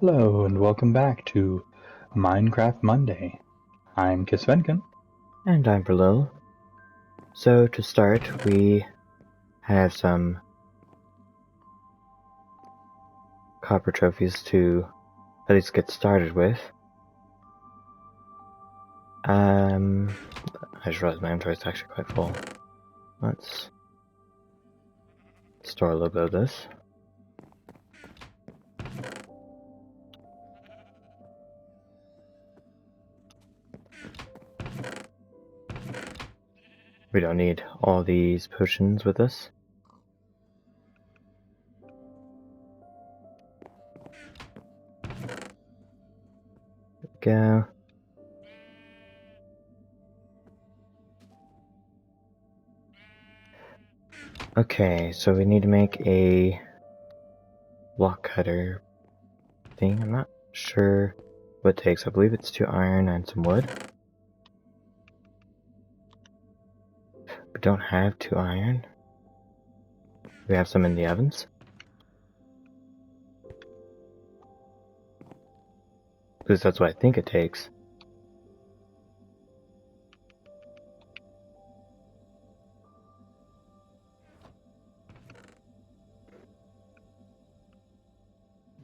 Hello and welcome back to Minecraft Monday. I'm Kisvenken. And I'm Berlil. So to start, we have some copper trophies to at least get started with. I just realized my inventory is actually quite full. Let's store a little bit of this. We don't need all these potions with us. There we go. Okay, so we need to make a block cutter thing. I'm not sure what it takes. I believe it's 2 iron and some wood. We don't have 2 iron. We have some in the ovens. At least that's what I think it takes.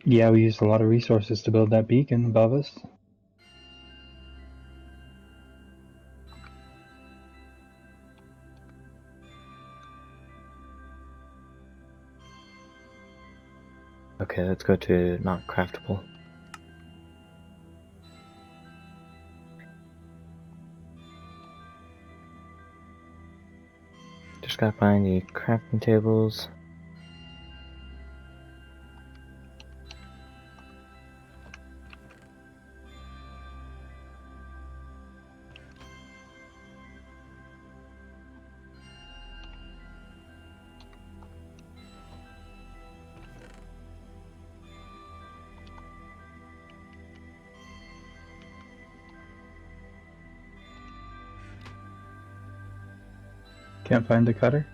Yeah, we used a lot of resources to build that beacon above us. Okay, let's go to not craftable. Just gotta find the crafting tables. Can't find the cutter?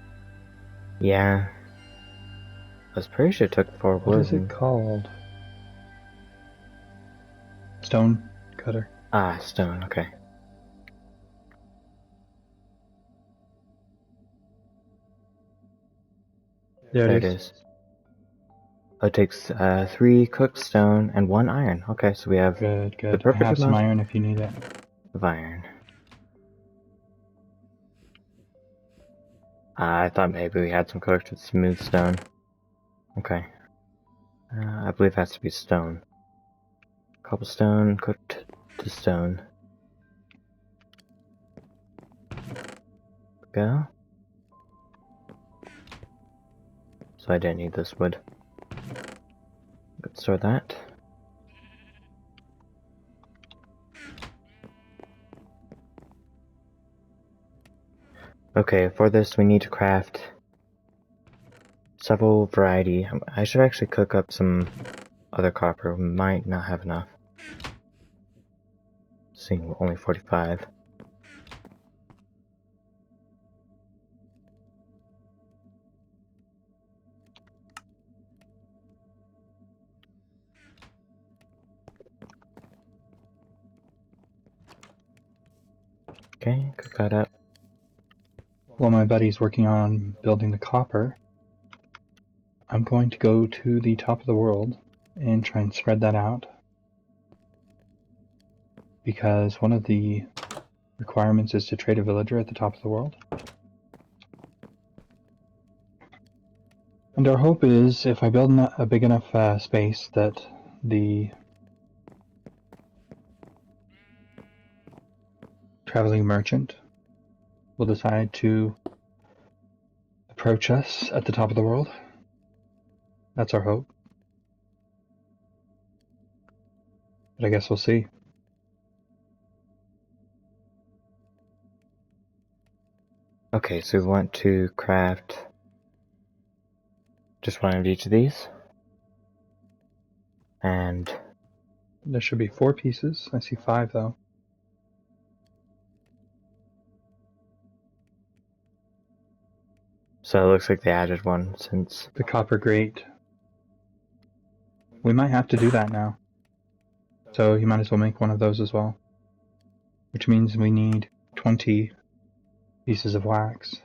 Yeah. I was pretty sure it took 4 wood. What is it called? Stone cutter. Ah, stone, okay. There There it it is. is. Oh, it takes 3 cooked stone and 1 iron. Okay, so we have Good, the good. I perfect have some amount iron if you need it. of iron. I thought maybe we had some cooked with smooth stone. Okay. I believe it has to be stone. Cobblestone cooked to stone. Go. So I didn't need this wood. Let's store that. Okay, for this we need to craft several variety. I should actually cook up some other copper. We might not have enough. Seeing only 45. Okay, cook that up. While my buddy's working on building the copper, I'm going to go to the top of the world and try and spread that out. Because one of the requirements is to trade a villager at the top of the world. And our hope is, if I build a big enough space, that the traveling merchant will decide to approach us at the top of the world. That's our hope. But I guess we'll see. Okay, so we want to craft just one of each of these. And There should be 4 pieces. I see 5 though. so it looks like they added one since... The copper grate. We might have to do that now. So you might as well make one of those as well. Which means we need 20 pieces of wax.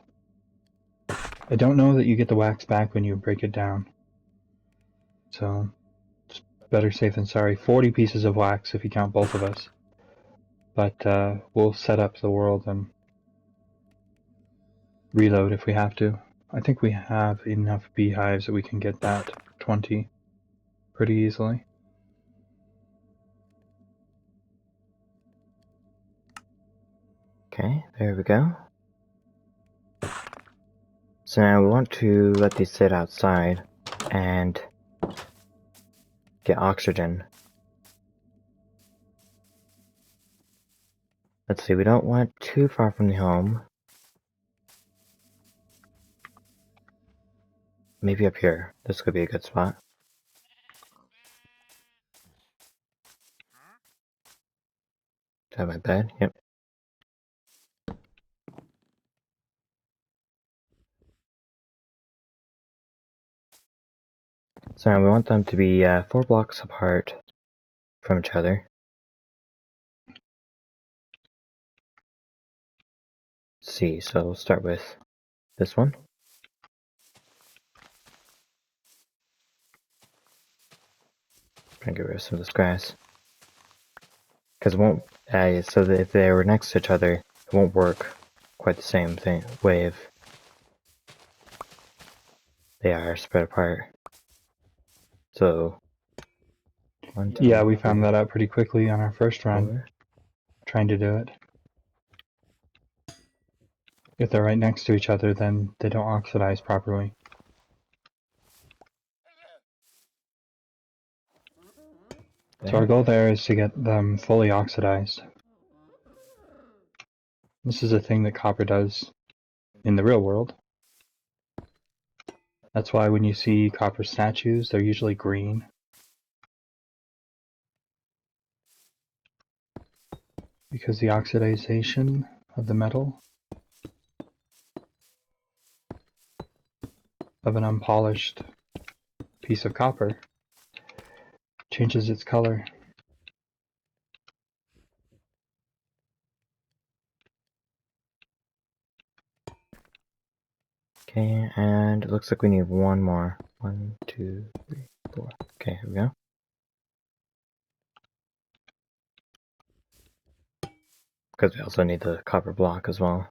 I don't know that you get the wax back when you break it down. So, it's better safe than sorry. 40 pieces of wax if you count both of us. But we'll set up the world and reload if we have to. I think we have enough beehives that we can get that 20 pretty easily. Okay, there we go. So now we want to let these sit outside and get oxygen. Let's see, we don't want too far from the home. Maybe up here. This could be a good spot. Is that my bed? Yep. So now we want them to be 4 blocks apart from each other. Let's see, so we'll start with this one. Try and get rid of some of this grass. Because it won't, so that if they were next to each other, it won't work quite the same way if they are spread apart. So, 1, 2, Yeah, we 3, found that out pretty quickly on our first run, 4. trying to do it. If they're right next to each other, then they don't oxidize properly. There. So our goal there is to get them fully oxidized. This is a thing that copper does in the real world. That's why when you see copper statues, they're usually green. Because the oxidization of the metal of an unpolished piece of copper changes its color. Okay, and it looks like we need one more. 1, 2, 3, 4. Okay, here we go. Because we also need the copper block as well.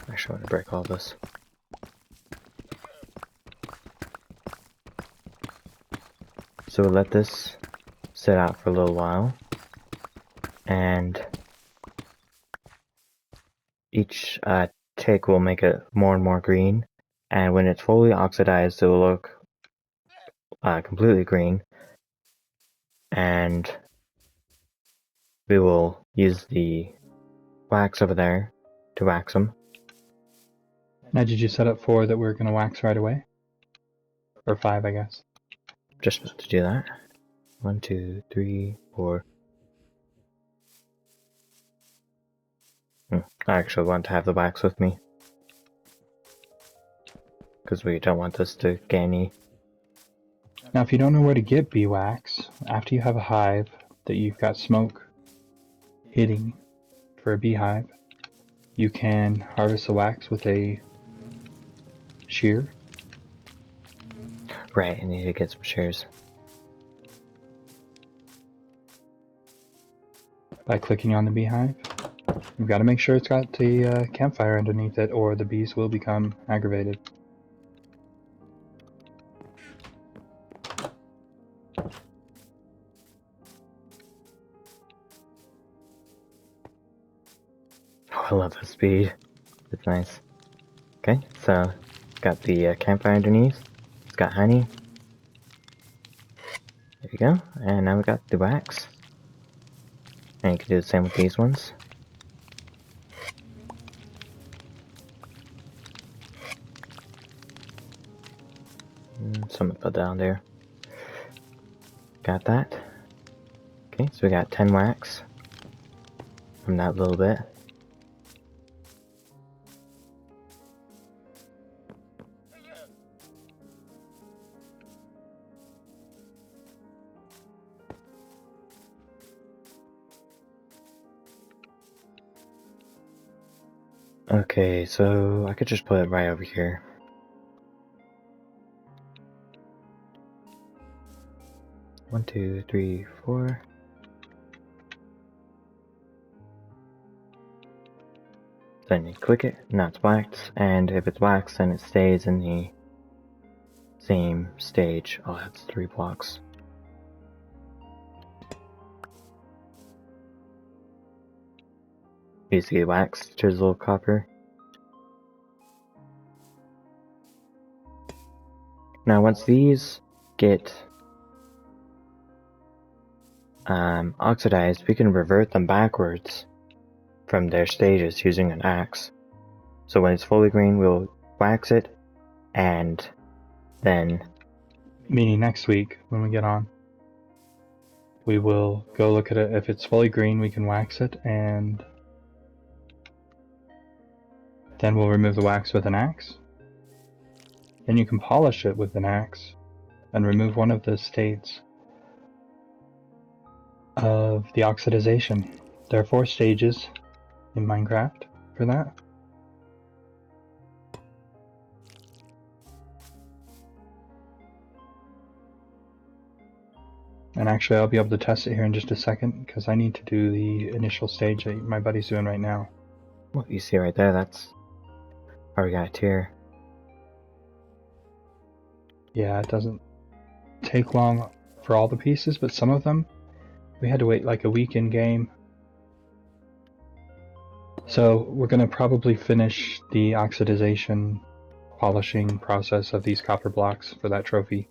Actually, I want to break all this. So we'll let this sit out for a little while. And each tick will make it more and more green. And when it's fully oxidized, it will look completely green. And we will use the wax over there to wax them. Now, did you set up 4 that we're going to wax right away? Or 5, I guess. Just to do that. 1, 2, 3, 4. I actually want to have the wax with me. Because we don't want this to get any. Now, if you don't know where to get bee wax, after you have a hive that you've got smoke hitting for a beehive, you can harvest the wax with a shear. Right, I need to get some shears. By clicking on the beehive. You've got to make sure it's got the campfire underneath it, or the bees will become aggravated. Oh, I love the speed. It's nice. Okay, so got the campfire underneath. It's got honey. There we go. And now we got the wax. And you can do the same with these ones. Someone fell down there. Got that. Okay, so we got 10 wax from that little bit. Okay, so I could just put it right over here. One, two, three, four. Then you click it, now it's waxed, and if it's waxed, then it stays in the same stage. Oh, that's 3 blocks. Basically waxed, chisel, copper. Now once these get oxidized, we can revert them backwards from their stages using an axe. So when it's fully green, we'll wax it, and then... Meaning next week, when we get on, we will go look at it. If it's fully green, we can wax it, and then we'll remove the wax with an axe. Then you can polish it with an axe and remove one of the states of the oxidization. There are 4 stages in Minecraft for that. And actually, I'll be able to test it here in just a second, because I need to do the initial stage that my buddy's doing right now. What you see right there, that's how we got a tier. Yeah, it doesn't take long for all the pieces, but some of them, we had to wait like a week in game. So we're going to probably finish the oxidization polishing process of these copper blocks for that trophy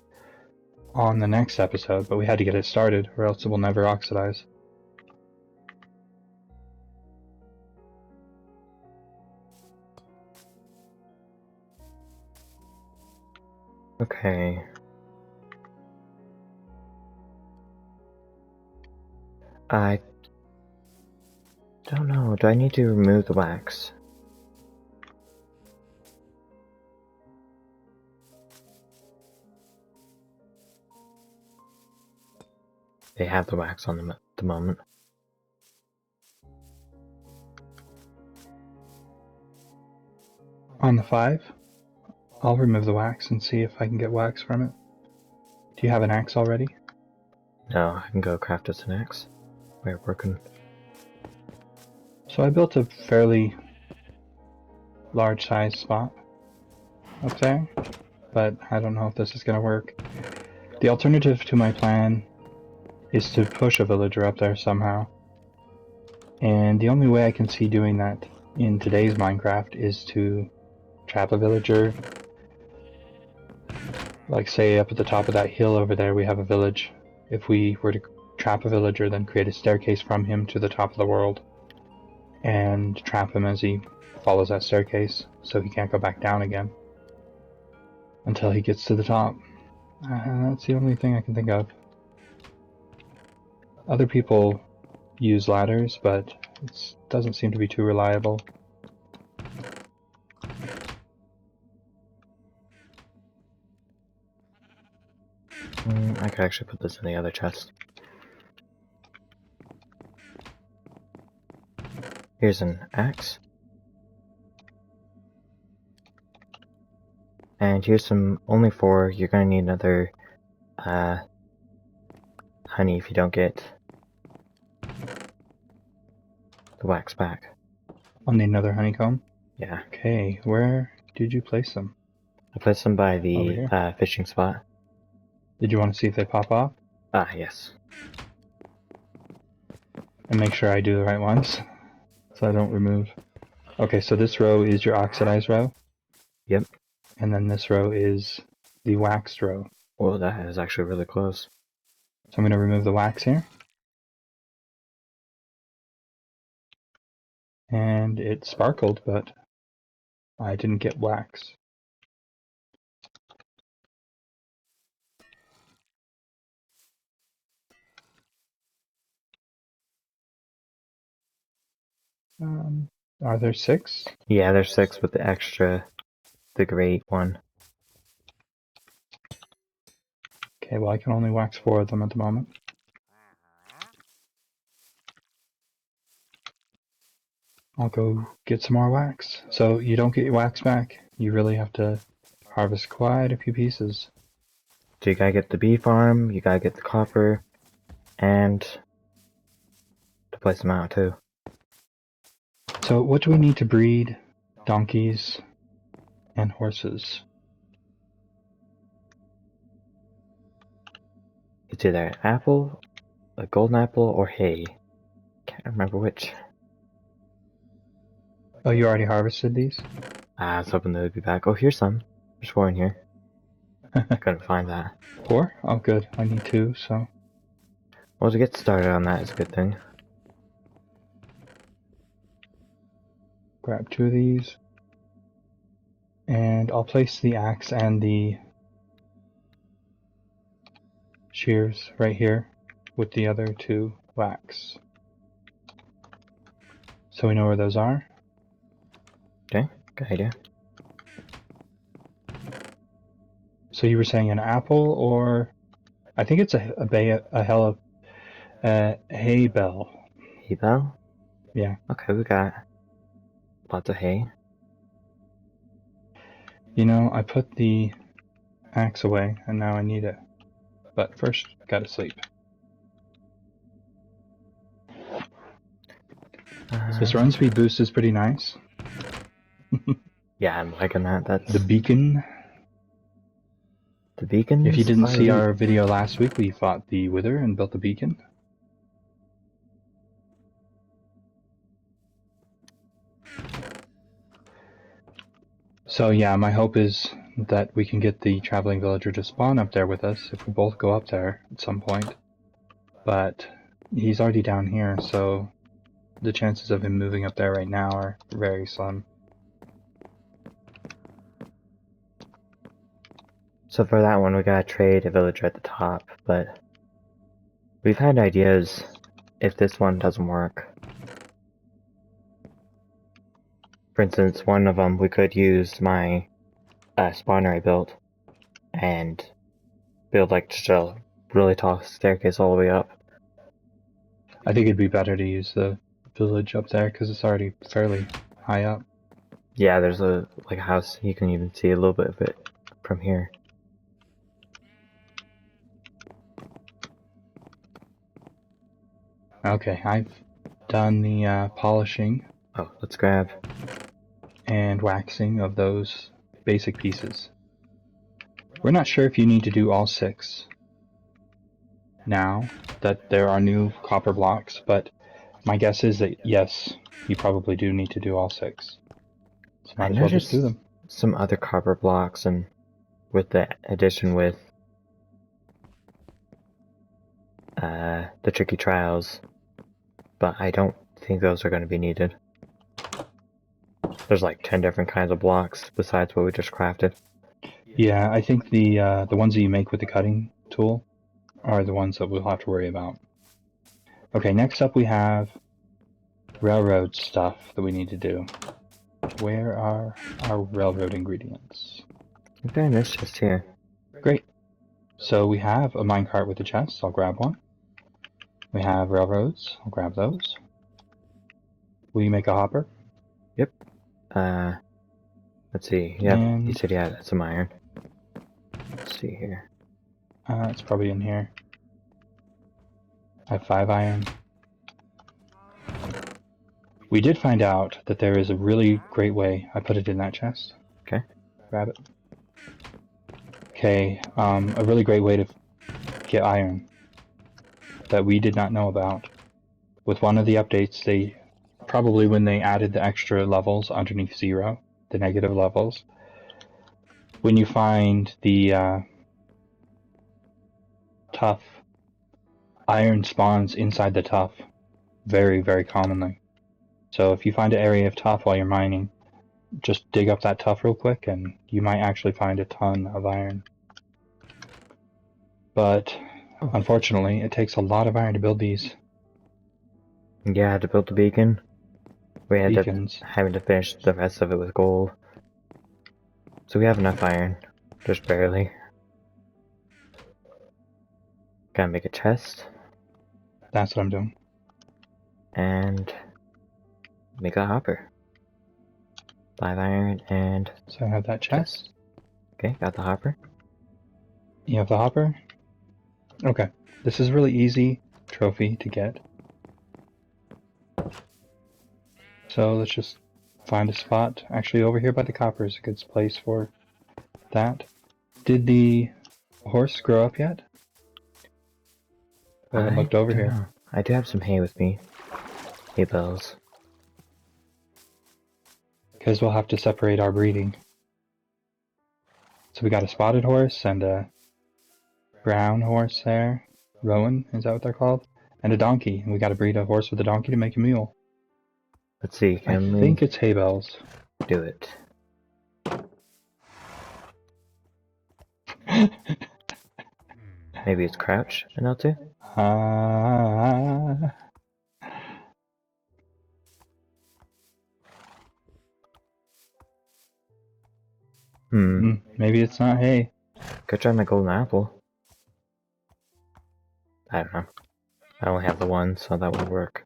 on the next episode, but we had to get it started or else it will never oxidize. Okay. I don't know, do I need to remove the wax? They have the wax on them at the moment. On the 5, I'll remove the wax and see if I can get wax from it. Do you have an axe already? No, I can go craft us an axe. We're working. So I built a fairly large size spot up there, but I don't know if this is going to work. The alternative to my plan is to push a villager up there somehow. And the only way I can see doing that in today's Minecraft is to trap a villager. Like say up at the top of that hill over there we have a village. If we were to trap a villager, then create a staircase from him to the top of the world and trap him as he follows that staircase so he can't go back down again until he gets to the top. That's the only thing I can think of. Other people use ladders, but it doesn't seem to be too reliable. I could actually put this in the other chest. Here's an axe. And here's some, only 4. You're gonna need another honey if you don't get the wax back. I'll need another honeycomb. Yeah. Okay, where did you place them? I placed them by Over the here. fishing spot. Did you want to see if they pop off? Ah, yes. And make sure I do the right ones, so I don't remove. Okay, so this row is your oxidized row. Yep. And then this row is the waxed row. Well, that is actually really close. So I'm going to remove the wax here. And it sparkled, but I didn't get wax. Are there 6? Yeah, there's 6 with the extra, the great one. Okay, well I can only wax 4 of them at the moment. I'll go get some more wax. So you don't get your wax back. You really have to harvest quite a few pieces. So you gotta get the bee farm, you gotta get the copper, and to place them out too. So what do we need to breed donkeys and horses? It's either apple, a golden apple, or hay. Can't remember which. Oh, you already harvested these? I was hoping they would be back. Oh, here's some. There's 4 in here. Couldn't find that. 4? Oh, good. I need 2, so. Well, to get started on that is a good thing. Grab 2 of these. And I'll place the axe and the shears right here with the other 2 wax. So we know where those are. Okay, good idea. So you were saying an apple, or I think it's a hay bell. Hay bell? Yeah. Okay, we got lots of hay. You know, I put the axe away, and now I need it. But first, gotta sleep. This run speed boost is pretty nice. Yeah, I'm liking that. That's The beacon. the beacon. If you didn't see elite. our video last week, we fought the Wither and built the beacon. So yeah, my hope is that we can get the traveling villager to spawn up there with us if we both go up there at some point. But he's already down here, so the chances of him moving up there right now are very slim. So for that one, we gotta trade a villager at the top, but we've had ideas if this one doesn't work. For instance, one of them, we could use my spawner I built and build like just a really tall staircase all the way up. I think it'd be better to use the village up there because it's already fairly high up. Yeah, there's a house. You can even see a little bit of it from here. Okay, I've done the polishing Oh, let's grab. and waxing of those basic pieces. We're not sure if you need to do all 6 now that there are new copper blocks, but my guess is that yes, you probably do need to do all 6. So I might as well just do noticed them. some other copper blocks, and with the addition with the tricky trials, but I don't think those are going to be needed. There's like 10 different kinds of blocks besides what we just crafted. Yeah, I think the ones that you make with the cutting tool are the ones that we'll have to worry about. Okay, next up we have railroad stuff that we need to do. Where are our railroad ingredients? Okay, and it's just here. Great. So we have a minecart with a chest. I'll grab one. We have railroads. I'll grab those. Will you make a hopper? Yep. Let's see. Yeah, And you said you had some iron. Let's see here. it's probably in here. I have 5 iron. We did find out that there is a really great way. I put it in that chest. Okay. Grab it. Okay, a really great way to get iron that we did not know about. With one of the updates, they probably when they added the extra levels underneath 0, the negative levels, when you find the tuff, iron spawns inside the tuff very, very commonly. So if you find an area of tuff while you're mining, just dig up that tuff real quick and you might actually find a ton of iron. But unfortunately, it takes a lot of iron to build these Yeah, to build the beacon, we ended up beacons. having to finish the rest of it with gold. So we have enough iron, just barely. Gotta make a chest, That's what I'm doing. and make a hopper. 5 iron and So I have that chest. okay, got the hopper. You have the hopper? Okay. This is really easy trophy to get. So let's just find a spot. Actually, over here by the copper is a good place for that. Did the horse grow up yet? I haven't looked over don't here. know. I do have some hay with me. Hay bales. Because we'll have to separate our breeding. So we got a spotted horse and a brown horse there. Rowan, is that what they're called? And a donkey. And we got to breed a horse with a donkey to make a mule. Let's see, I can we think it's hay bales. do it? Maybe it's crouch and L2? Maybe it's not hay. Go try my golden apple. I don't know. I only have the one, so that won't work.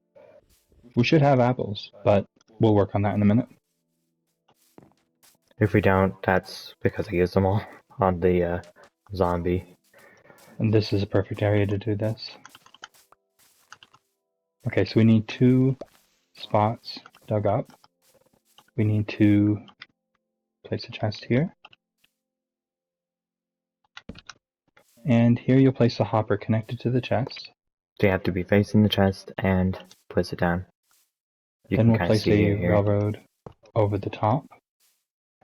We should have apples, but we'll work on that in a minute. If we don't, that's because I used them all on the zombie. And this is a perfect area to do this. Okay, so we need 2 spots dug up. We need to place a chest here. And here you'll place a hopper connected to the chest. So you have to be facing the chest and place it down. Then we'll place a railroad over the top.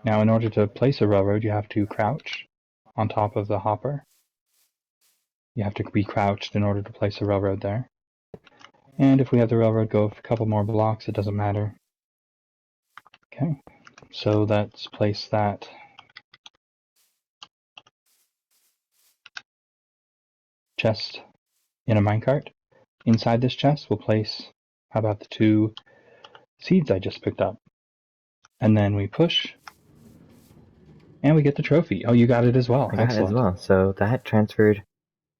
Now in order to place a railroad, you have to crouch on top of the hopper. You have to be crouched in order to place a railroad there. And if we have the railroad go a couple more blocks, it doesn't matter. Okay, so let's place that chest in a minecart. Inside this chest, we'll place, how about the 2 seeds I just picked up? And then we push, and we get the trophy. Oh, you got it as well. I got Excellent. it as well. So that transferred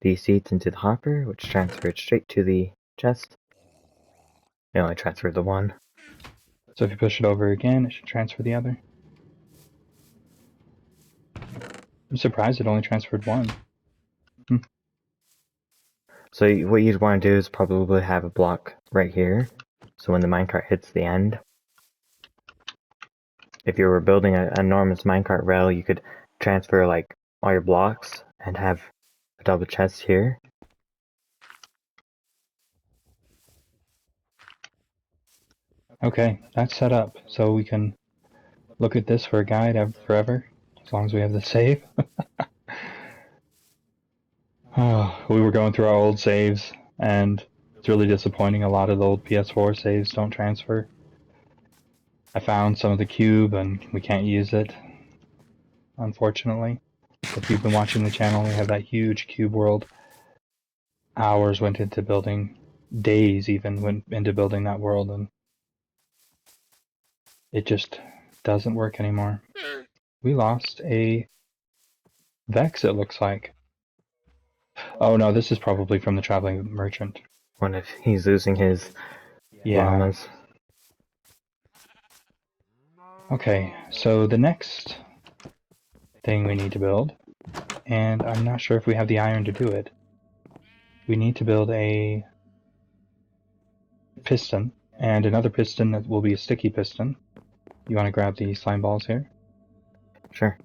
the seeds into the hopper, which transferred straight to the chest. It only transferred the one. So if you push it over again, it should transfer the other. I'm surprised it only transferred 1. So what you'd want to do is probably have a block right here. So when the minecart hits the end, if you were building an enormous minecart rail, you could transfer like all your blocks and have a double chest here. Okay, that's set up, so we can look at this for a guide forever, as long as we have the save. We were going through our old saves, and it's really disappointing. A lot of the old PS4 saves don't transfer. I found some of the cube, and we can't use it, unfortunately. If you've been watching the channel, we have that huge cube world. Hours went into building, days even went into building that world, and it just doesn't work anymore. We lost a Vex, it looks like. Oh no, this is probably from the traveling merchant. What if he's losing his llamas? Okay, so the next thing we need to build, and I'm not sure if we have the iron to do it, we need to build a piston, and another piston that will be a sticky piston. You want to grab the slime balls here? Sure.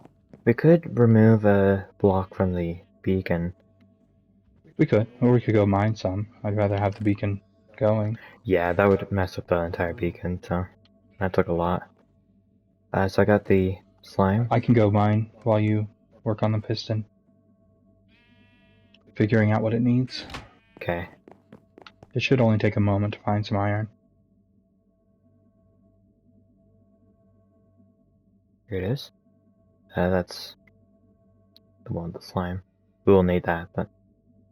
We could remove a block from the beacon. We could, or we could go mine some. I'd rather have the beacon going. Yeah, that would mess up the entire beacon, so that took a lot. So I got the slime. I can go mine while you work on the piston. Figuring out what it needs. Okay. It should only take a moment to find some iron. Here it is. That's the one with the slime. We will need that, but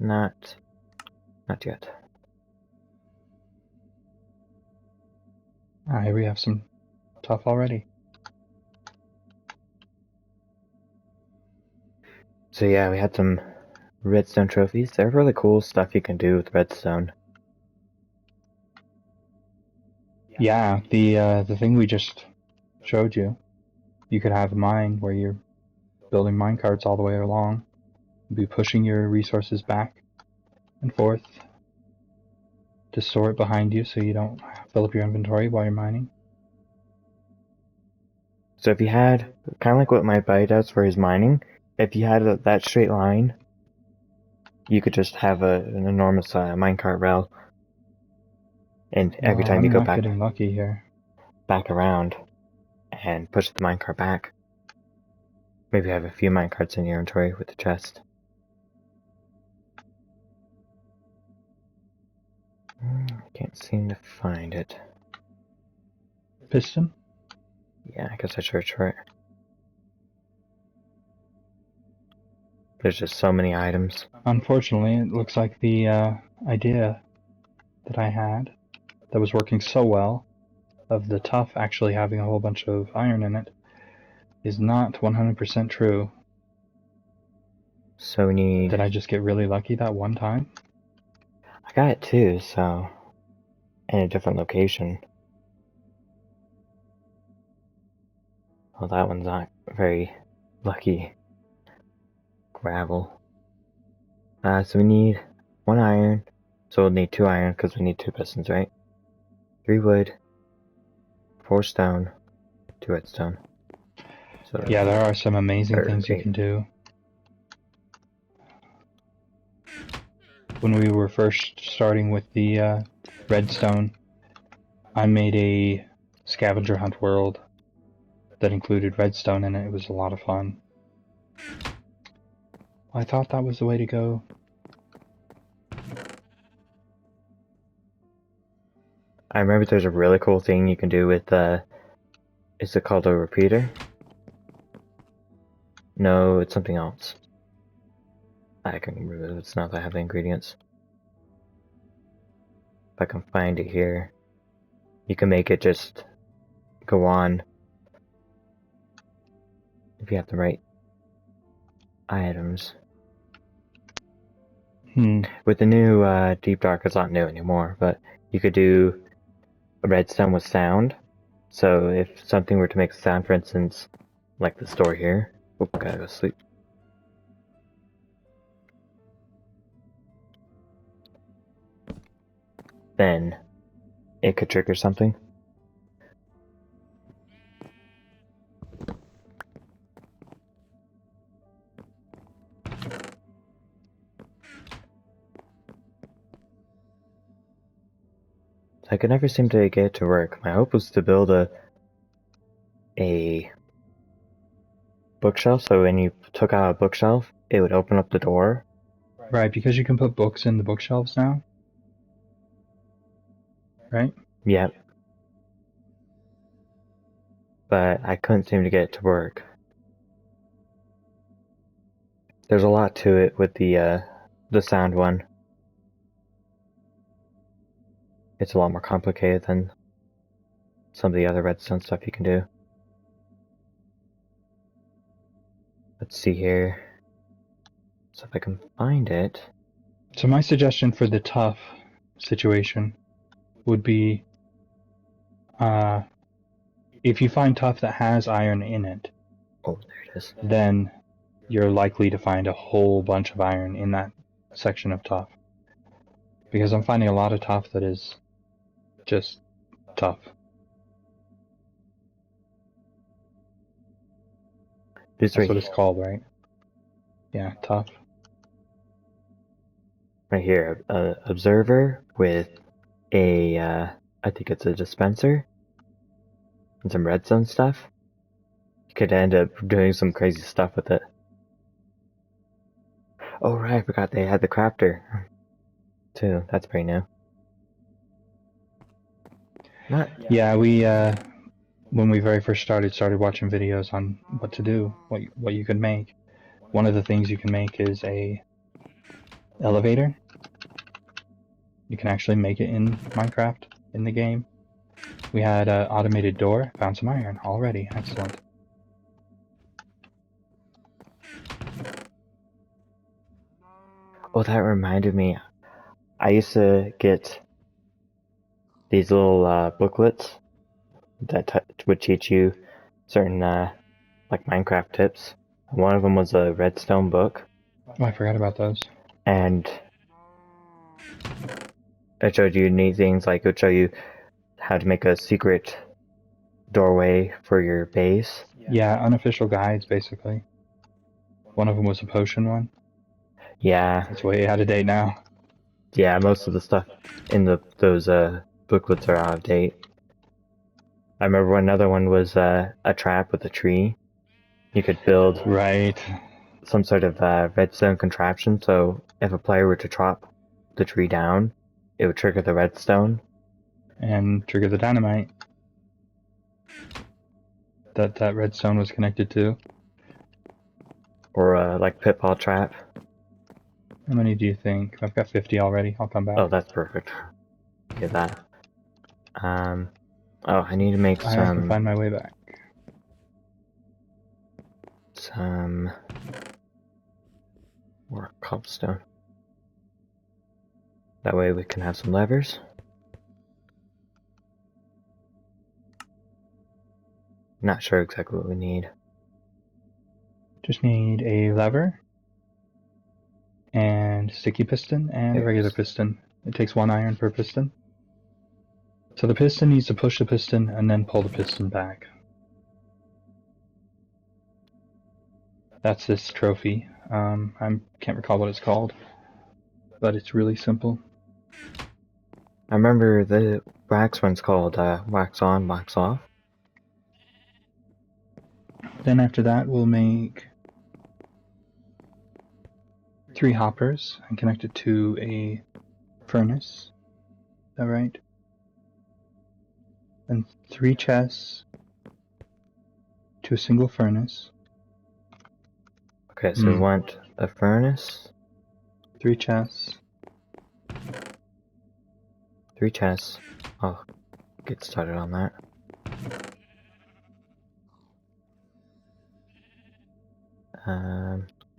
not yet. Ah, here we have some stuff already. So yeah, we had some redstone trophies. They're really cool stuff you can do with redstone. Yeah, the thing we just showed you. You could have a mine where you're building mine carts all the way along. Be pushing your resources back and forth to store it behind you so you don't fill up your inventory while you're mining. So if you had, kind of like what my buddy does for his mining, if you had that straight line, you could just have an enormous minecart rail, and every Well, time you I'm go not getting lucky here. back around and push the minecart back, maybe have a few minecarts in your inventory with the chest. Can't seem to find it. Piston? Yeah, I guess I searched for it. There's just so many items. Unfortunately, it looks like the idea that I had that was working so well of the tough actually having a whole bunch of iron in it is not 100% true. So we need... Did I just get really lucky that one time? I got it too, so... in a different location. Well, that one's not very lucky. Gravel. So we need 1 iron. So we'll need 2 iron because we need 2 pistons, right? 3 wood, 4 stone, 2 redstone. So Yeah, there are some amazing things you 8. can do. When we were first starting with the redstone, I made a scavenger hunt world that included redstone in it. It was a lot of fun. I thought that was the way to go. I remember there's a really cool thing you can do with is it called a repeater? No, it's something else. I can remove it. It's not that I have the ingredients. If I can find it here, you can make it just go on if you have the right items. With the new Deep Dark, it's not new anymore, but you could do a redstone with sound. So if something were to make a sound, for instance, like the store here. Oop, gotta go sleep. Then it could trigger something. I could never seem to get it to work. My hope was to build a bookshelf, so when you took out a bookshelf, it would open up the door. Right, because you can put books in the bookshelves now. Right? Yep. But I couldn't seem to get it to work. There's a lot to it with the sound one. It's a lot more complicated than some of the other redstone stuff you can do. Let's see here. So if I can find it. So my suggestion for the tough situation would be if you find tough that has iron in it, Oh, there it is. then you're likely to find a whole bunch of iron in that section of tough. Because I'm finding a lot of tough that is just tough. This That's right, what it's called, right? Yeah, tough. right here. Observer with a, I think it's a dispenser. And some redstone stuff. You could end up doing some crazy stuff with it. Oh right, I forgot they had the crafter. Too. That's pretty new. Yeah, we when we very first started watching videos on what to do, what you could make. One of the things you can make is a elevator. You can actually make it in Minecraft in the game. We had an automated door. Found some iron already. Excellent. Oh, that reminded me. I used to get these little booklets that would teach you certain like Minecraft tips. One of them was a Redstone book, Oh, I forgot about those. and it showed you neat things like it would show you how to make a secret doorway for your base. Yeah, unofficial guides, basically. One of them was a potion one. Yeah, It's way out of date now. yeah. Most of the stuff in those booklets are out of date. I remember another one was a trap with a tree. You could build Right. some sort of redstone contraption, so if a player were to drop the tree down, it would trigger the redstone. And trigger the dynamite that redstone was connected to. Or like pitfall trap. How many do you think? I've got 50 already. I'll come back. Oh, that's perfect. Get that. Oh, I need to make I can find my way back. some more cobblestone. That way we can have some levers. Not sure exactly what we need. Just need a lever and sticky piston and a regular piston. It takes 1 iron per piston. So the piston needs to push the piston and then pull the piston back. That's this trophy. I can't recall what it's called, but it's really simple. I remember the wax one's called wax on, wax off. Then after that we'll make 3 hoppers and connect it to a furnace. Is that right? Then 3 chests to a single furnace. Okay, so we want a furnace. 3 chests. 3 chests. I'll get started on that.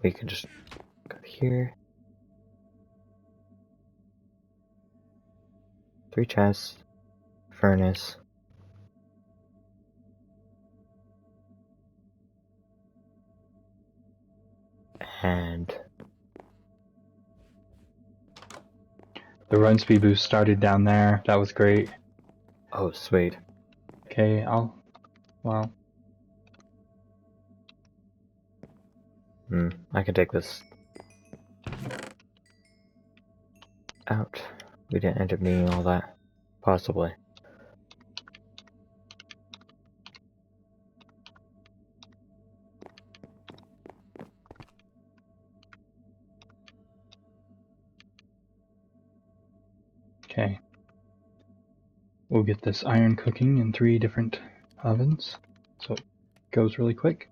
We can just go here. 3 chests. Furnace. And The run speed boost started down there. That was great. oh, sweet. Okay, I can take this out. We didn't end up needing all that. Possibly. okay. We'll get this iron cooking in 3 different ovens, so it goes really quick.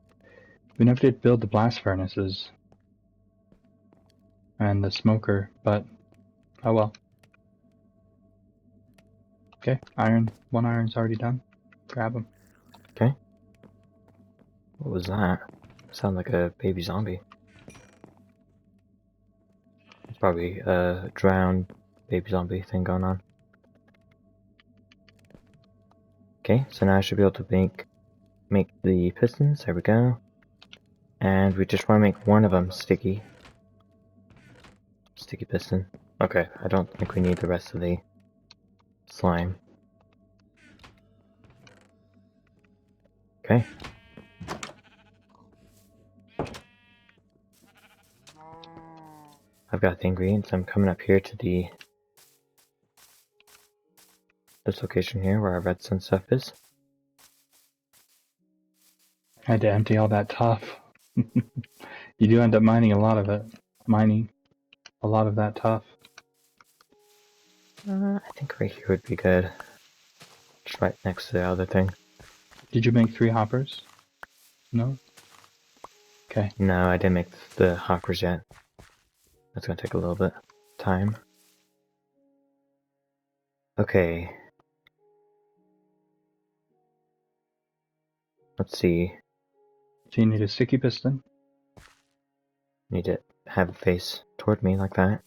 We never did build the blast furnaces and the smoker, but oh well. Okay, 1 iron's already done. Grab them. Okay. What was that? Sound like a baby zombie. It's probably a drowned baby zombie thing going on. Okay, so now I should be able to make the pistons. There we go. And we just want to make one of them sticky. Sticky piston. Okay, I don't think we need the rest of the slime. Okay. I've got the ingredients. I'm coming up here to this location here where our redstone stuff is. I had to empty all that tuff. You do end up mining a lot of it. Mining a lot of that tuff. I think right here would be good. Just right next to the other thing. Did you make 3 hoppers? No? Okay. No, I didn't make the hoppers yet. That's gonna take a little bit of time. Okay. Let's see. So you need a sticky piston. Need to have it face toward me like that.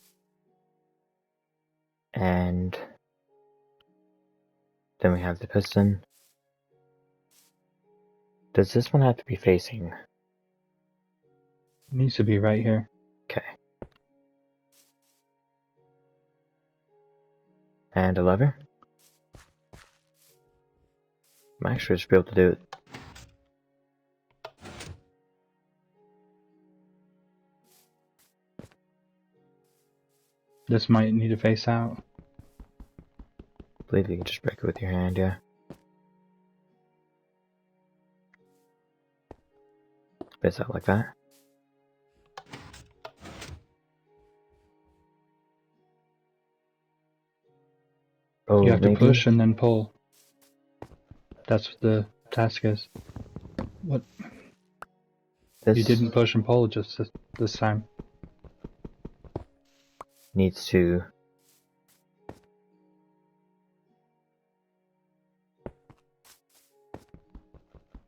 And Then we have the piston. Does this one have to be facing? It needs to be right here. Okay. And a lever. I'm actually just be able to do it. This might need to face out. I believe you can just break it with your hand, yeah. Face out like that. Oh, You have to maybe push and then pull. That's what the task is. What? this You didn't push and pull just this time. needs to.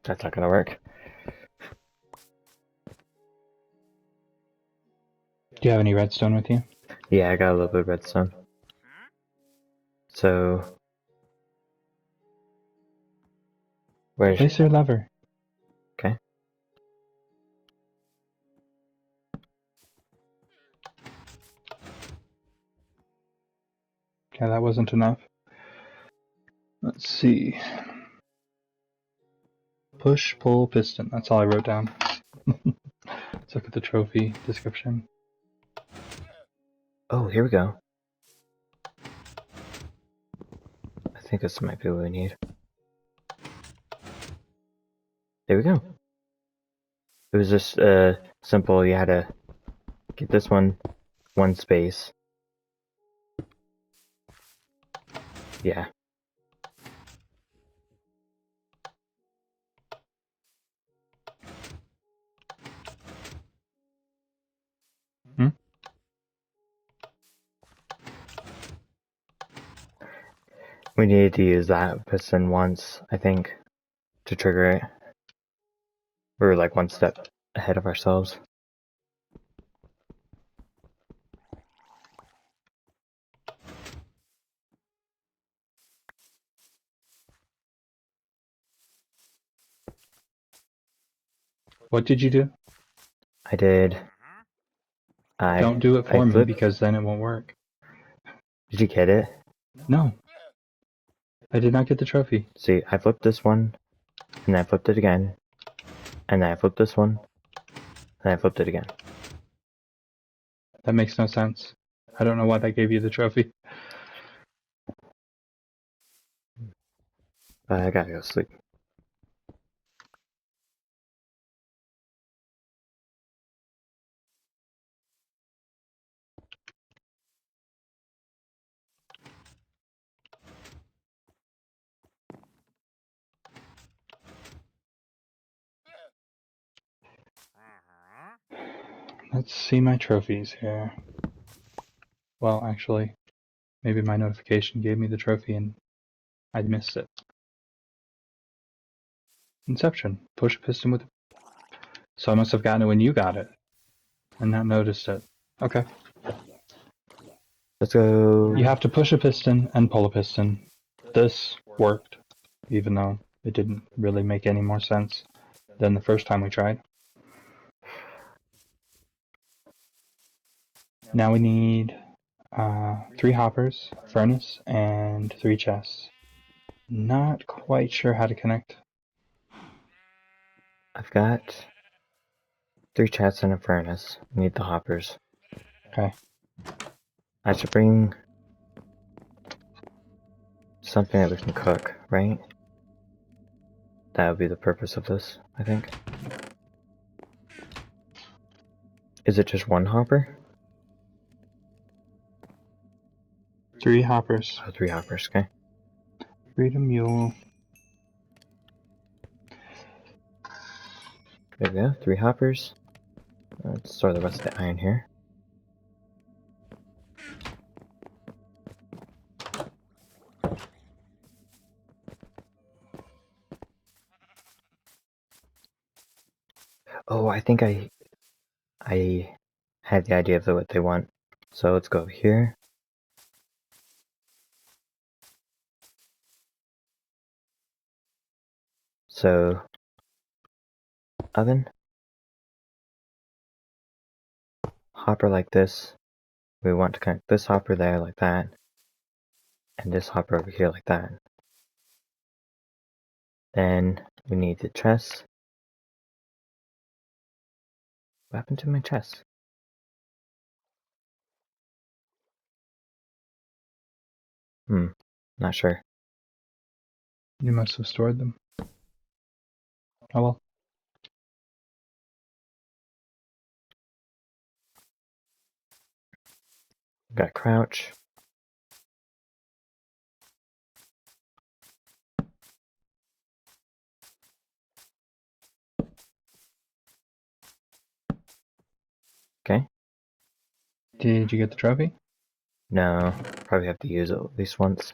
That's not gonna work. Do you have any redstone with you? Yeah, I got a little bit of redstone. So, where's Place your lever. okay? Okay, that wasn't enough. Let's see. Push, pull, piston. That's all I wrote down. Let's look at the trophy description. Oh, here we go. I think this might be what we need. There we go. It was just simple. You had to get this one space. Yeah. Hmm? We needed to use that piston once, I think, to trigger it. We were like one step ahead of ourselves. What did you do? I did. Don't do it I for me flipped. because then it won't work. Did you get it? No. I did not get the trophy. See, I flipped this one, and then I flipped it again, and then I flipped this one, and I flipped it again. That makes no sense. I don't know why that gave you the trophy. I gotta go sleep. Let's see my trophies here. Well, actually, maybe my notification gave me the trophy and I missed it. Inception. Push a piston with... So I must have gotten it when you got it and not noticed it. Okay. Let's go. You have to push a piston and pull a piston. This worked, even though it didn't really make any more sense than the first time we tried. Now we need 3 hoppers, furnace, and 3 chests. Not quite sure how to connect. I've got 3 chests and a furnace. We need the hoppers. Okay. I should bring something that we can cook, right? That would be the purpose of this, I think. Is it just 1 hopper? 3 hoppers. Oh, 3 hoppers, okay. Freedom mule. There we go, 3 hoppers. Let's store the rest of the iron here. Oh, I think I had the idea of what they want. So let's go here. So, oven, hopper like this. We want to connect this hopper there like that, and this hopper over here like that. Then we need the chest. What happened to my chest? Not sure. You must have stored them. Oh well. Got crouch. Okay. Did you get the trophy? No, probably have to use it at least once.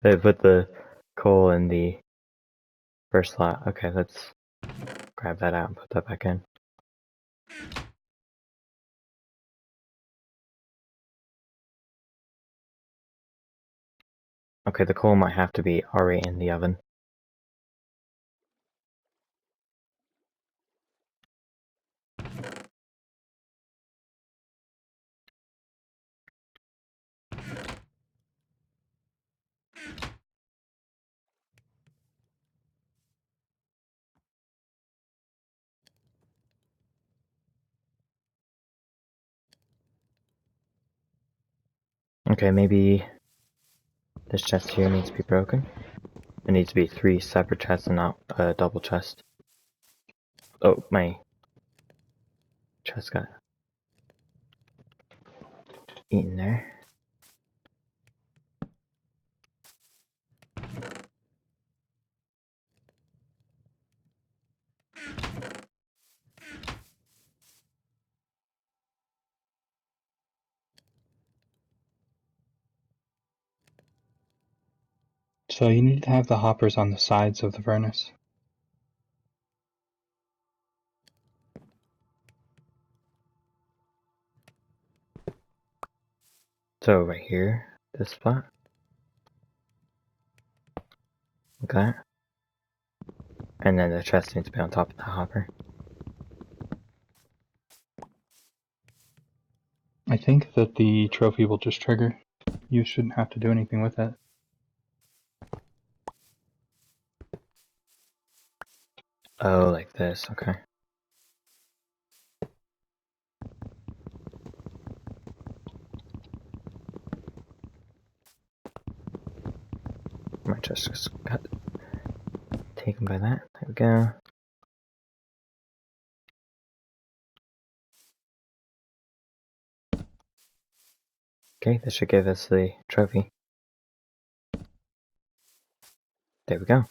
They put the coal in the first slot. Okay, let's grab that out and put that back in. Okay, the coal might have to be already in the oven. Okay, maybe this chest here needs to be broken. It needs to be 3 separate chests and not a double chest. Oh, my chest got eaten there. So you need to have the hoppers on the sides of the furnace. So right here, this spot. Like that. And then the chest needs to be on top of the hopper. I think that the trophy will just trigger. You shouldn't have to do anything with it. Oh, like this, okay. My chest just got taken by that. There we go. Okay, this should give us the trophy. There we go.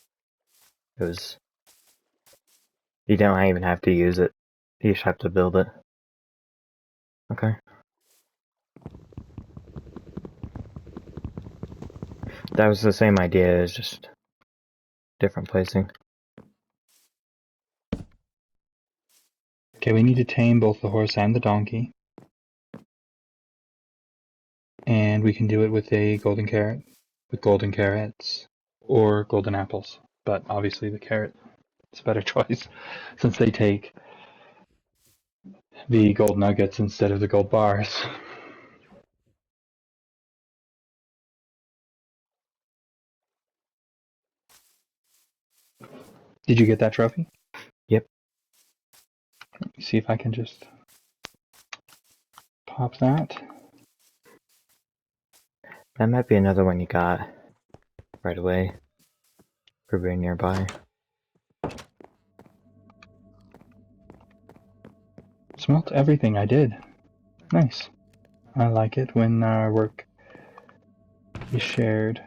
It was... You don't even have to use it. You just have to build it. Okay. That was the same idea, it's just different placing. Okay, we need to tame both the horse and the donkey. And we can do it with a golden carrot, with golden carrots, or golden apples. But obviously the carrot is a better choice, since they take the gold nuggets instead of the gold bars. Did you get that trophy? Yep. Let me see if I can just pop that. That might be another one you got right away for being nearby. Smelt everything I did. Nice. I like it when our work is shared.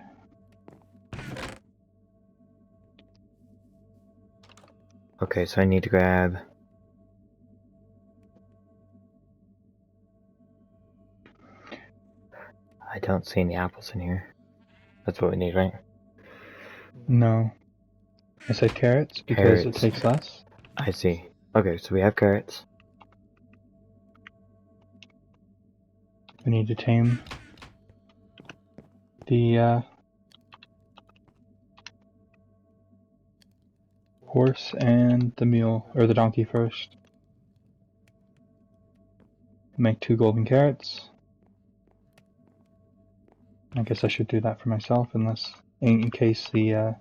Okay, so I need to grab... I don't see any apples in here. That's what we need, right? No. I said carrots because it Carrots. takes less. I see. Okay, so we have carrots. We need to tame the horse and the mule, or the donkey first. Make 2 golden carrots. I guess I should do that for myself, in case the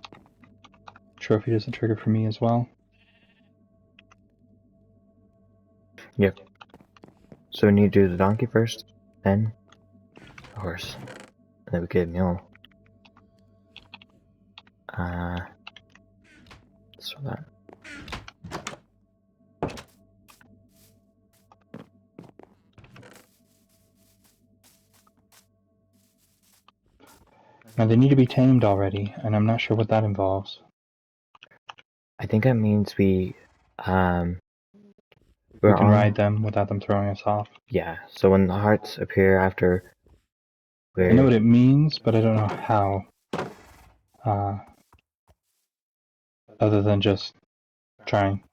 trophy doesn't trigger for me as well. Yep. So we need to do the donkey first, then the horse, and then we get a mule. So that. Now they need to be tamed already, and I'm not sure what that involves. I think that means we can ride them without them throwing us off. Yeah, so when the hearts appear after I know what it means, but I don't know how. Other than just trying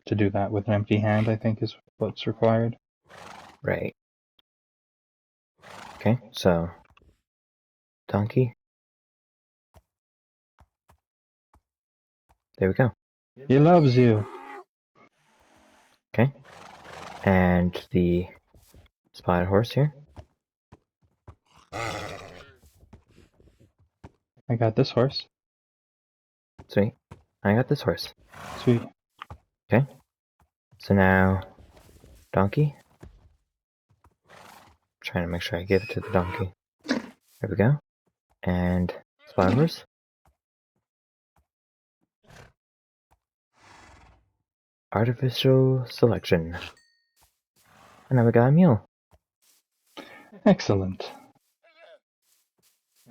to do that with an empty hand, I think is what's required. Right. Okay, so donkey. There we go. He loves you. Okay. And the spotted horse here. I got this horse. Sweet. I got this horse. Sweet. Okay. So now, donkey. Trying to make sure I give it to the donkey. There we go. And spotted horse. Artificial selection. And now we got a mule. Excellent.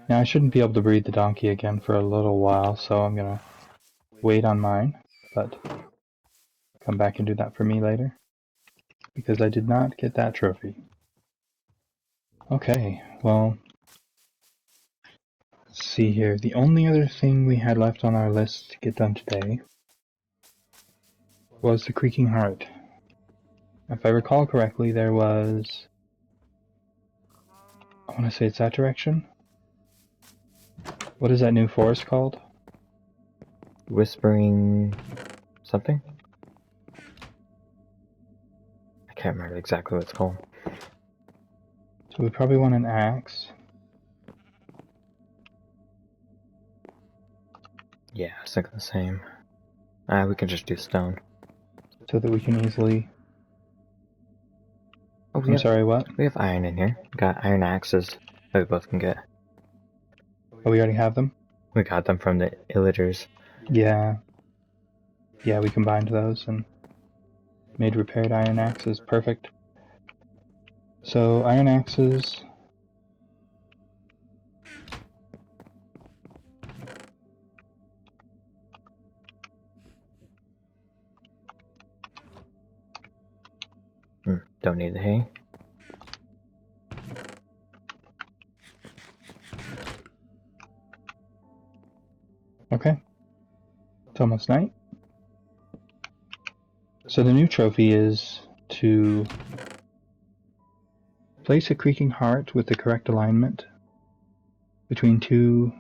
Now I shouldn't be able to breed the donkey again for a little while, so I'm gonna wait on mine, but come back and do that for me later, because I did not get that trophy. Okay, well, let's see here. The only other thing we had left on our list to get done today was the Creaking Heart. If I recall correctly, there was... I want to say it's that direction? What is that new forest called? Whispering something? I can't remember exactly what it's called. So we probably want an axe. Yeah, I was thinking the same. We can just do stone. So that we can easily... Oh, I'm sorry, what? We have iron in here. We got iron axes that we both can get. Oh, we already have them? We got them from the illagers. Yeah. Yeah, we combined those and made repaired iron axes. Perfect. So, iron axes... Don't need the hay. Okay. It's almost night. So the new trophy is to place a creaking heart with the correct alignment between 2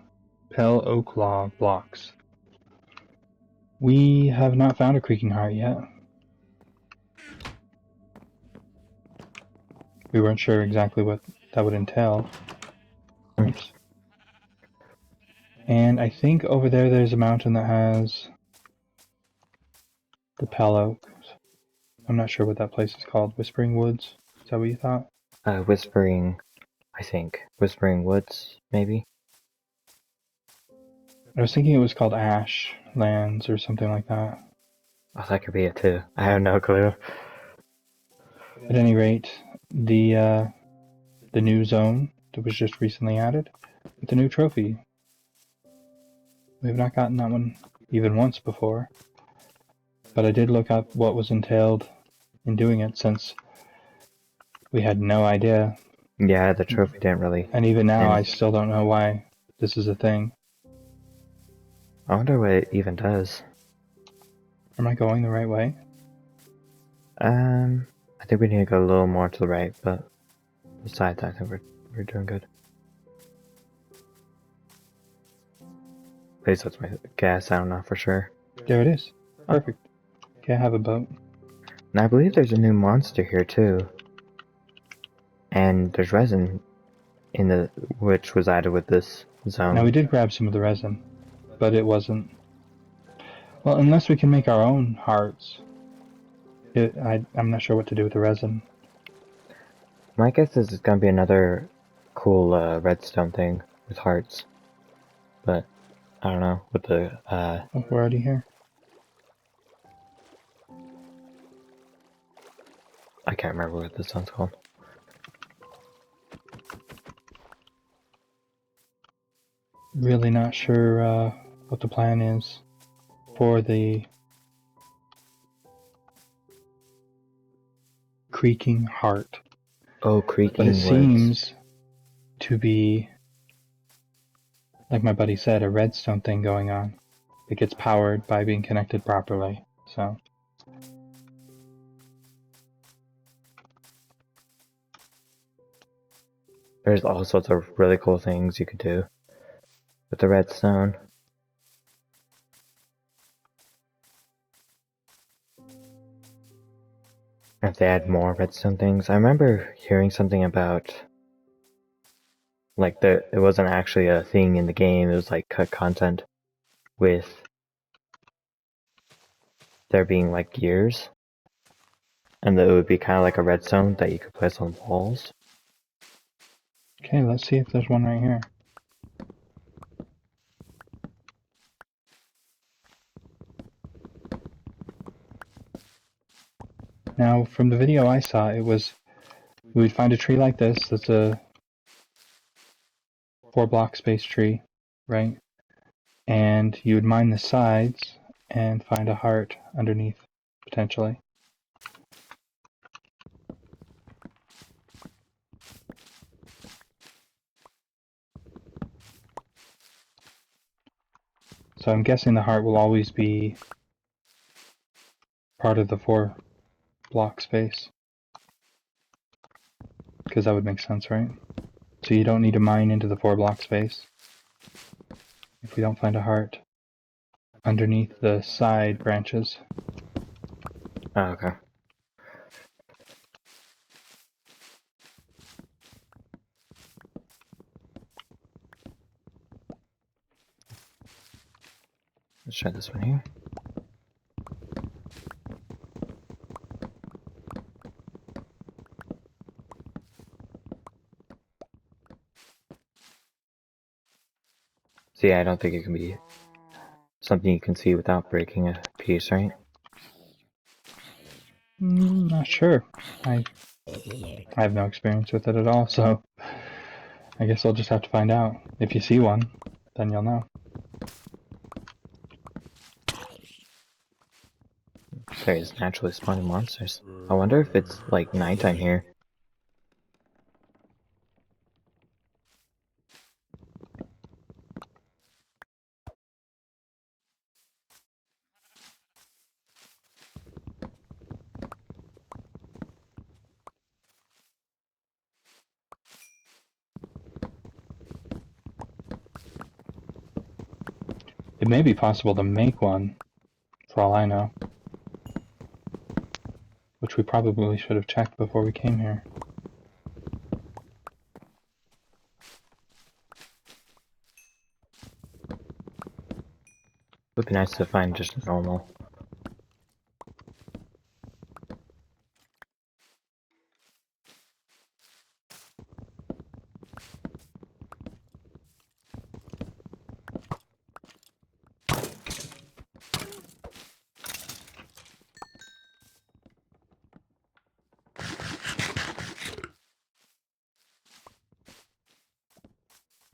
pale oak log blocks. We have not found a creaking heart yet. We weren't sure exactly what that would entail. Oops. And I think over there's a mountain that has the pale oak. I'm not sure what that place is called. Whispering Woods? Is that what you thought? Whispering, I think. Whispering Woods, maybe? I was thinking it was called Ash Lands or something like that. Oh, that could be it too. I have no clue. At any rate, the new zone that was just recently added with the new trophy. We have not gotten that one even once before. But I did look up what was entailed in doing it, since we had no idea. Yeah, the trophy didn't really. And even now, I still don't know why this is a thing. I wonder what it even does. Am I going the right way? I think we need to go a little more to the right, but Besides, I think we're doing good. Please, that's my gas. I don't know for sure. There it is. Perfect. Okay, I have a boat. And I believe there's a new monster here too. And there's resin in the which was added with this zone. Now we did grab some of the resin, but it wasn't. Well, unless we can make our own hearts. I'm not sure what to do with the resin. My guess is it's gonna be another cool redstone thing with hearts. But I don't know with the Oh, we're already here. I can't remember what this one's called. Really not sure what the plan is for the creaking heart. Oh, But creaking it woods. seems to be, like my buddy said, a redstone thing going on. It gets powered by being connected properly. So There's all sorts of really cool things you could do with the redstone. If they add more redstone things, I remember hearing something about like it wasn't actually a thing in the game. It was like cut content with there being like gears, and that it would be kind of like a redstone that you could place on walls. okay, let's see if there's one right here. Now, from the video I saw, it was we would find a tree like this. That's a 4-block space tree, right? And you would mine the sides and find a heart underneath, potentially. So I'm guessing the heart will always be part of the 4-block space. Because that would make sense, right? So you don't need to mine into the 4-block space if we don't find a heart underneath the side branches. Oh, okay. Let's try this one here. See, I don't think it can be something you can see without breaking a piece, right? Not sure. I have no experience with it at all, so I guess I'll just have to find out. If you see one, then you'll know. There's naturally spawning monsters. I wonder if it's like nighttime here. It may be possible to make one, for all I know. Which we probably should have checked before we came here. Would be nice to find just normal.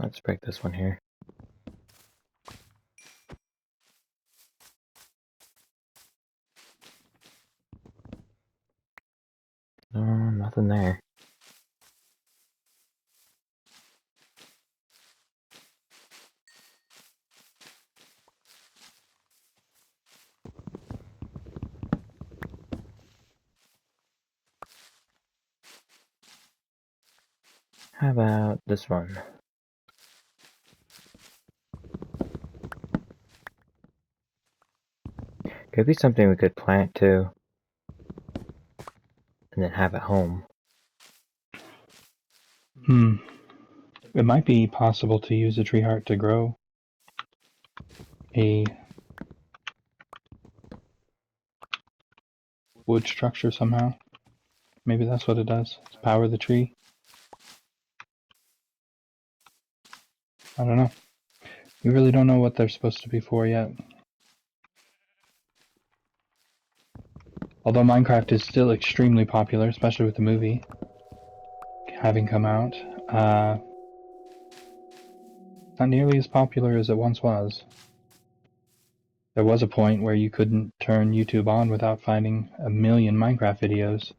Let's break this one here. No, nothing there. How about this one? Could be something we could plant too, and then have at home. It might be possible to use a tree heart to grow a wood structure somehow. Maybe that's what it does. It's power the tree. I don't know. We really don't know what they're supposed to be for yet. Although Minecraft is still extremely popular, especially with the movie having come out, it's not nearly as popular as it once was. There was a point where you couldn't turn YouTube on without finding a million Minecraft videos.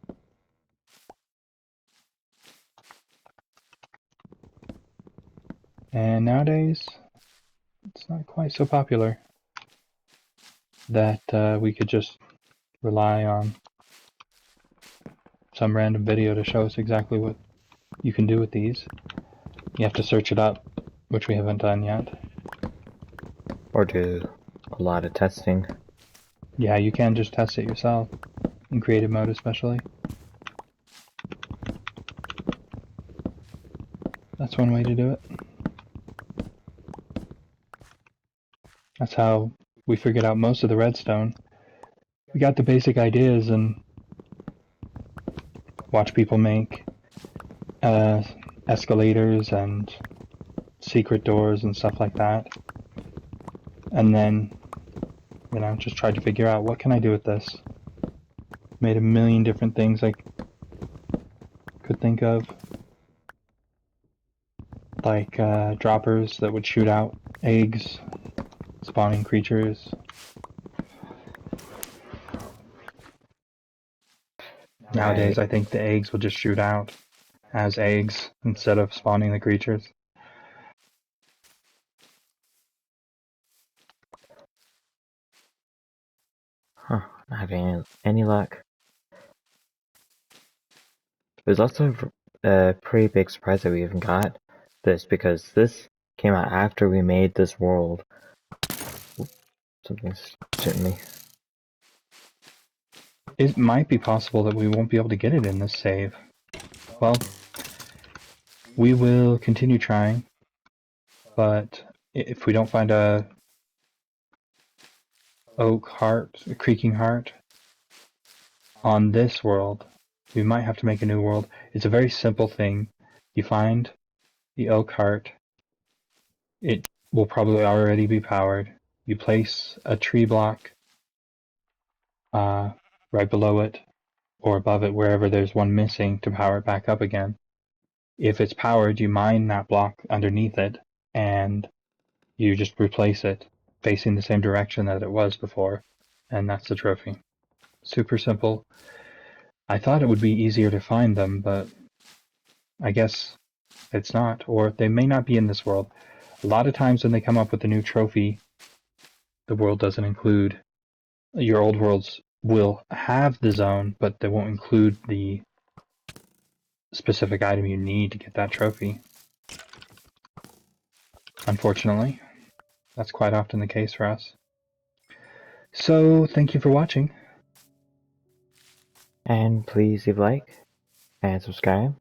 And nowadays, it's not quite so popular that we could just rely on some random video to show us exactly what you can do with these. You have to search it up, which we haven't done yet. Or do a lot of testing. Yeah, you can just test it yourself, in creative mode especially. That's one way to do it. That's how we figured out most of the redstone. We got the basic ideas and watch people make escalators and secret doors and stuff like that. And then, just tried to figure out what can I do with this. Made a million different things I could think of. Like droppers that would shoot out eggs, spawning creatures. Nowadays, I think the eggs will just shoot out as eggs instead of spawning the creatures. Huh, not having any luck. There's also a pretty big surprise that we even got this, because this came out after we made this world. Something's shitting me. It might be possible that we won't be able to get it in this save. Well, we will continue trying, but if we don't find a oak heart, a creaking heart, on this world, we might have to make a new world. It's a very simple thing. You find the oak heart. It will probably already be powered. You place a tree block right below it or above it, wherever there's one missing, to power it back up again. If it's powered, you mine that block underneath it, and you just replace it facing the same direction that it was before, and that's the trophy. Super simple. I thought it would be easier to find them, but I guess it's not, or they may not be in this world. A lot of times when they come up with a new trophy, the world doesn't include. Your old worlds will have the zone, but they won't include the specific item you need to get that trophy. Unfortunately, that's quite often the case for us. So, thank you for watching. And please leave a like and subscribe.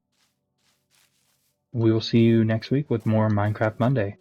We will see you next week with more Minecraft Monday.